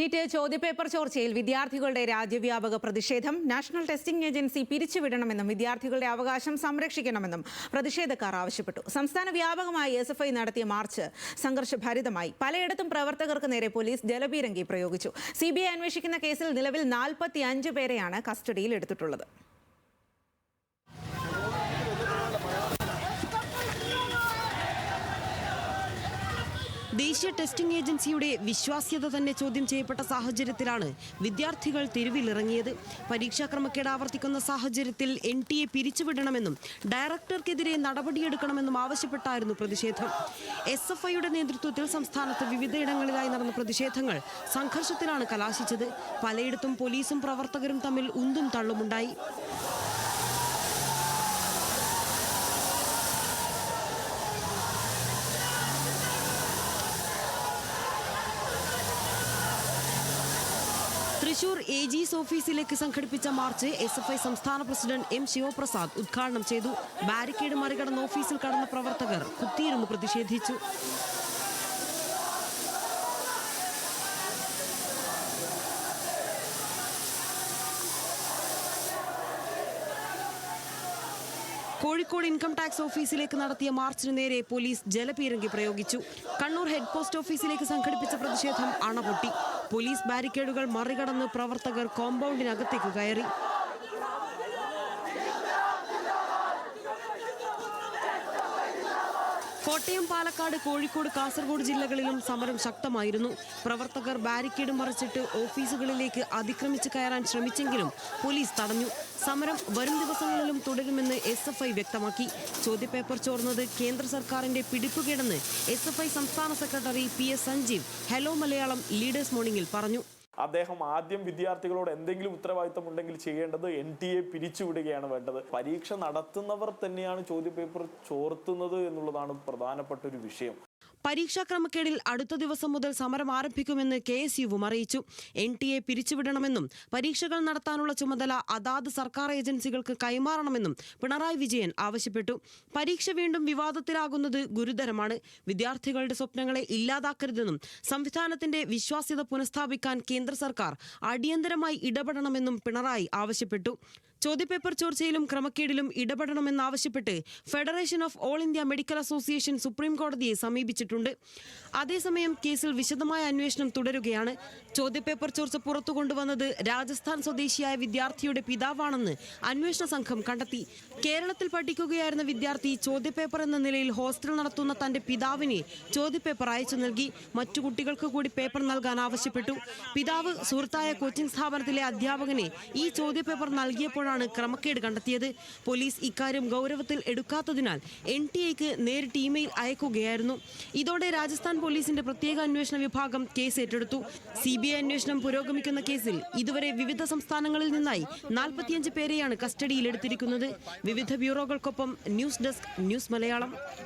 NEET ചോദ്യപേപ്പർ ചോർച്ചയിൽ വിദ്യാർത്ഥികളുടെ രാജ്യവ്യാപക പ്രതിഷേധം. നാഷണൽ ടെസ്റ്റിംഗ് ഏജൻസി പിരിച്ചുവിടണമെന്നും വിദ്യാർത്ഥികളുടെ അവകാശം സംരക്ഷിക്കണമെന്നും പ്രതിഷേധക്കാർ ആവശ്യപ്പെട്ടു. സംസ്ഥാന വ്യാപകമായി SFI നടത്തിയ മാർച്ച് സംഘർഷഭരിതമായി. പലയിടത്തും പ്രവർത്തകർക്ക് നേരെ പോലീസ് ജലപീരങ്കി പ്രയോഗിച്ചു. CBI അന്വേഷിക്കുന്ന കേസിൽ നിലവിൽ 45 പേരെയാണ് കസ്റ്റഡിയിൽ എടുത്തിട്ടുള്ളത്. ദേശീയ ടെസ്റ്റിംഗ് ഏജൻസിയുടെ വിശ്വാസ്യത തന്നെ ചോദ്യം ചെയ്യപ്പെട്ട സാഹചര്യത്തിലാണ് വിദ്യാർത്ഥികൾ തെരുവിലിറങ്ങിയത്. പരീക്ഷാ ക്രമക്കേട് ആവർത്തിക്കുന്ന സാഹചര്യത്തിൽ NTA പിരിച്ചുവിടണമെന്നും ഡയറക്ടർക്കെതിരെ നടപടിയെടുക്കണമെന്നും ആവശ്യപ്പെട്ടായിരുന്നു പ്രതിഷേധം. SFIയുടെ നേതൃത്വത്തിൽ സംസ്ഥാനത്ത് വിവിധയിടങ്ങളിലായി നടന്ന പ്രതിഷേധങ്ങൾ സംഘർഷത്തിലാണ് കലാശിച്ചത്. പലയിടത്തും പോലീസും പ്രവർത്തകരും തമ്മിൽ ഉന്തും തള്ളുമുണ്ടായി. തൃശൂർ AG's ഓഫീസിലേക്ക് സംഘടിപ്പിച്ച മാർച്ച് SFI സംസ്ഥാന പ്രസിഡന്റ് M. ശിവപ്രസാദ് ഉദ്ഘാടനം ചെയ്തു. ബാരിക്കേഡ് മറികടന്ന് ഓഫീസിൽ കടന്ന പ്രവർത്തകർ കുത്തിയിരുന്നു പ്രതിഷേധിച്ചു. കോഴിക്കോട് ഇൻകം ടാക്സ് ഓഫീസിലേക്ക് നടത്തിയ മാർച്ചിന് നേരെ പോലീസ് ജലപീരങ്കി പ്രയോഗിച്ചു. കണ്ണൂർ ഹെഡ് പോസ്റ്റ് ഓഫീസിലേക്ക് സംഘടിപ്പിച്ച പ്രതിഷേധം അണപൊട്ടി. പോലീസ് ബാരിക്കേഡുകൾ മറികടന്ന് പ്രവർത്തകർ കോമ്പൗണ്ടിനകത്തേക്ക് കയറി. കോട്ടയം, പാലക്കാട്, കോഴിക്കോട്, കാസർഗോഡ് ജില്ലകളിലും സമരം ശക്തമായിരുന്നു. പ്രവർത്തകർ ബാരിക്കേഡ് മറിച്ചിട്ട് ഓഫീസുകളിലേക്ക് അതിക്രമിച്ച് കയറാൻ ശ്രമിച്ചെങ്കിലും പോലീസ് തടഞ്ഞു. സമരം വരും ദിവസങ്ങളിലും തുടരുമെന്ന് SFI വ്യക്തമാക്കി. ചോദ്യപേപ്പർ ചോർന്നത് കേന്ദ്ര സർക്കാരിന്റെ പിടിപ്പുകേടെന്ന് SFI സംസ്ഥാന secretary PS Sanjeev hello Malayalam leaders മോർണിംഗിൽ പറഞ്ഞു. അദ്ദേഹം ആദ്യം വിദ്യാർത്ഥികളോട് എന്തെങ്കിലും ഉത്തരവാദിത്തം ഉണ്ടെങ്കിൽ ചെയ്യേണ്ടത് NTA പിരിച്ചുവിടുകയാണ് വേണ്ടത്. പരീക്ഷ നടത്തുന്നവർ തന്നെയാണ് ചോദ്യപേപ്പർ ചോർത്തുന്നത് എന്നുള്ളതാണ് പ്രധാനപ്പെട്ട ഒരു വിഷയം. പരീക്ഷാ ക്രമക്കേടിൽ അടുത്ത ദിവസം മുതൽ സമരം ആരംഭിക്കുമെന്ന് KSUവും അറിയിച്ചു. NTA പിരിച്ചുവിടണമെന്നും പരീക്ഷകൾ നടത്താനുള്ള ചുമതല അതാത് സർക്കാർ ഏജൻസികൾക്ക് കൈമാറണമെന്നും പിണറായി വിജയൻ ആവശ്യപ്പെട്ടു. പരീക്ഷ വീണ്ടും വിവാദത്തിലാകുന്നത് ഗുരുതരമാണ്. വിദ്യാർത്ഥികളുടെ സ്വപ്നങ്ങളെ ഇല്ലാതാക്കരുതെന്നും സംവിധാനത്തിന്റെ വിശ്വാസ്യത പുനഃസ്ഥാപിക്കാൻ കേന്ദ്ര സർക്കാർ അടിയന്തരമായി ഇടപെടണമെന്നും പിണറായി ആവശ്യപ്പെട്ടു. ചോദ്യപേപ്പർ ചോർച്ചയിലും ക്രമക്കേടിലും ഇടപെടണമെന്നാവശ്യപ്പെട്ട് federation of all India medical association supreme കോടതിയെ സമീപിച്ചിട്ടുണ്ട്. അതേസമയം കേസിൽ വിശദമായ അന്വേഷണം തുടരുകയാണ്. ചോദ്യപേപ്പർ ചോർച്ച പുറത്തു കൊണ്ടുവന്നത് രാജസ്ഥാൻ സ്വദേശിയായ വിദ്യാർത്ഥിയുടെ പിതാവാണെന്ന് അന്വേഷണ സംഘം കണ്ടെത്തി. കേരളത്തിൽ പഠിക്കുകയായിരുന്ന വിദ്യാർത്ഥി ചോദ്യപേപ്പർ എന്ന നിലയിൽ ഹോസ്റ്റൽ നടത്തുന്ന തന്റെ പിതാവിനെ ചോദ്യപേപ്പർ അയച്ചു നൽകി. മറ്റു കുട്ടികൾക്ക് കൂടി പേപ്പർ നൽകാൻ ആവശ്യപ്പെട്ടു. പിതാവ് സുഹൃത്തായ കോച്ചിംഗ് സ്ഥാപനത്തിലെ അധ്യാപകനെ ഈ ചോദ്യപേപ്പർ നൽകിയപ്പോഴാണ് ക്രമക്കേട് കണ്ടെത്തിയത്. പോലീസ് ഇക്കാര്യം ഗൗരവത്തിൽ എടുക്കാത്തതിനാൽ NTAക്ക് നേരിട്ട് ഇമെയിൽ അയക്കുകയായിരുന്നു. ഇതോടെ രാജസ്ഥാൻ പോലീസിന്റെ പ്രത്യേക അന്വേഷണ വിഭാഗം കേസ് ഏറ്റെടുത്തു. CBI അന്വേഷണം പുരോഗമിക്കുന്ന കേസിൽ ഇതുവരെ വിവിധ സംസ്ഥാനങ്ങളിൽ നിന്നായി 45 പേരെയാണ് കസ്റ്റഡിയിലെടുത്തിരിക്കുന്നത്. വിവിധ ബ്യൂറോകൾക്കൊപ്പം ന്യൂസ് ഡെസ്ക് ന്യൂസ് മലയാളം.